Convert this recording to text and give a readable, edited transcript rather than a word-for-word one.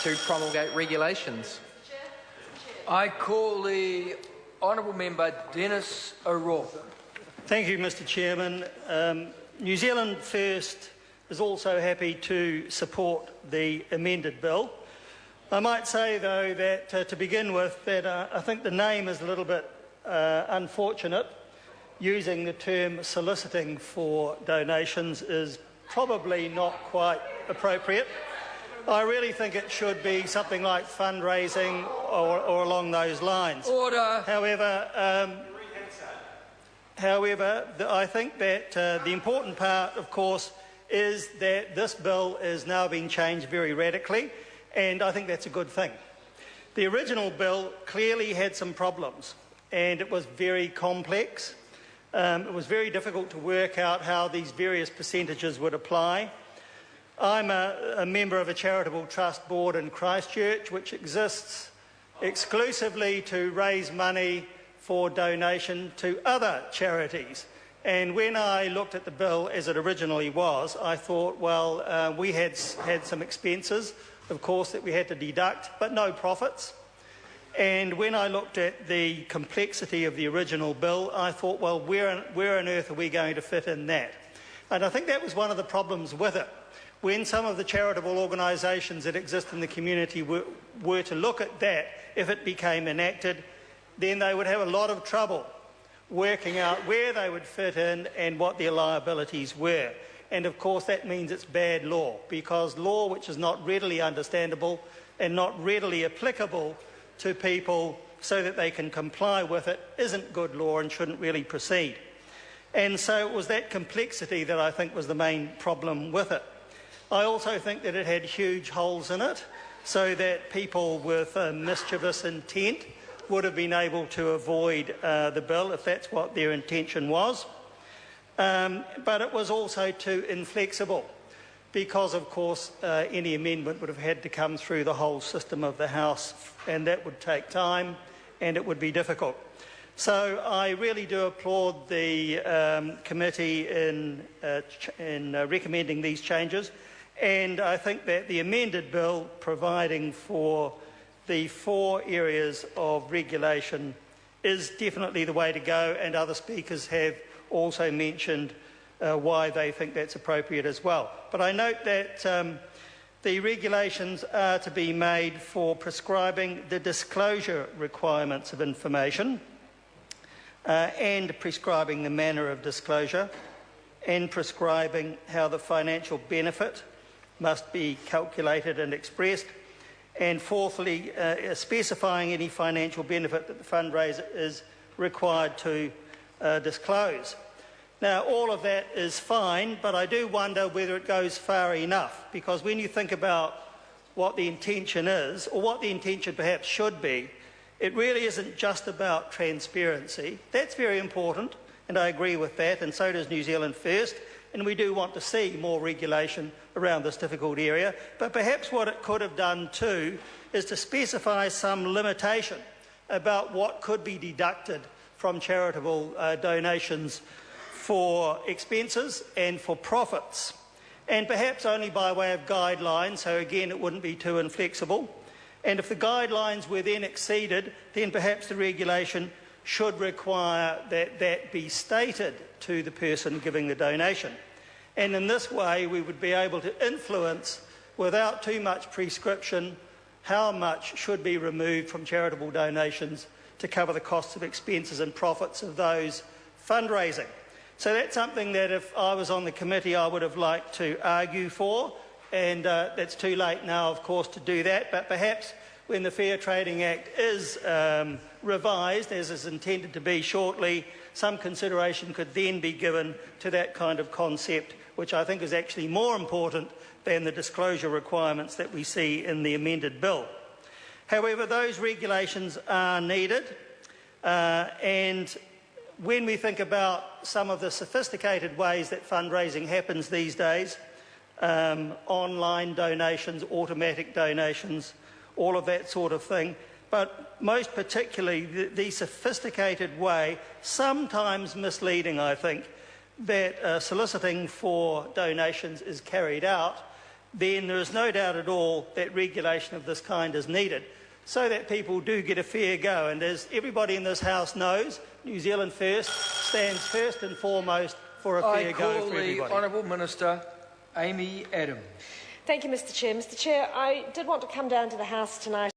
to promulgate regulations. I call the honourable member Dennis O'Rourke. Thank you, Mr Chairman. New Zealand First is also happy to support the amended bill. I might say, though, that to begin with, that I think the name is a little bit unfortunate. Using the term soliciting for donations is probably not quite appropriate. I really think it should be something like fundraising or along those lines. Order. However, I think that the important part, of course, is that this bill is now being changed very radically, and I think that's a good thing. The original bill clearly had some problems, and it was very complex. It was very difficult to work out how these various percentages would apply. I'm a member of a charitable trust board in Christchurch, which exists exclusively to raise money for donation to other charities. And when I looked at the bill as it originally was, I thought, well, we had some expenses, of course, that we had to deduct, but no profits. And when I looked at the complexity of the original bill, I thought, well, where on earth are we going to fit in that? And I think that was one of the problems with it. When some of the charitable organisations that exist in the community were to look at that, if it became enacted, then they would have a lot of trouble working out where they would fit in and what their liabilities were. And of course that means it's bad law, because law which is not readily understandable and not readily applicable to people so that they can comply with it isn't good law and shouldn't really proceed. And so it was that complexity that I think was the main problem with it. I also think that it had huge holes in it, so that people with mischievous intent would have been able to avoid the bill if that's what their intention was. But it was also too inflexible, because of course any amendment would have had to come through the whole system of the House, and that would take time and it would be difficult. So I really do applaud the committee in recommending these changes, and I think that the amended bill providing for the 4 areas of regulation is definitely the way to go, and other speakers have also mentioned why they think that's appropriate as well. But I note that the regulations are to be made for prescribing the disclosure requirements of information and prescribing the manner of disclosure and prescribing how the financial benefit must be calculated and expressed, and fourthly, specifying any financial benefit that the fundraiser is required to disclose. Now, all of that is fine, but I do wonder whether it goes far enough, because when you think about what the intention is, or what the intention perhaps should be, it really isn't just about transparency. That's very important, and I agree with that, and so does New Zealand First, and we do want to see more regulation around this difficult area. But perhaps what it could have done too is to specify some limitation about what could be deducted from charitable donations for expenses and for profits, and perhaps only by way of guidelines, so again it wouldn't be too inflexible. And if the guidelines were then exceeded, then perhaps the regulation should require that that be stated to the person giving the donation. And in this way we would be able to influence, without too much prescription, how much should be removed from charitable donations to cover the costs of expenses and profits of those fundraising. So that's something that if I was on the committee I would have liked to argue for, and that's too late now of course to do that, but perhaps when the Fair Trading Act is revised, as is intended to be shortly, some consideration could then be given to that kind of concept, which I think is actually more important than the disclosure requirements that we see in the amended bill. However, those regulations are needed, and when we think about some of the sophisticated ways that fundraising happens these days, online donations, automatic donations, all of that sort of thing, but most particularly the sophisticated way, sometimes misleading I think, that soliciting for donations is carried out, then there is no doubt at all that regulation of this kind is needed so that people do get a fair go. And as everybody in this House knows, New Zealand First stands first and foremost for a fair go for everybody. I call the Honourable Minister Amy Adams. Thank you, Mr Chair. Mr Chair, I did want to come down to the House tonight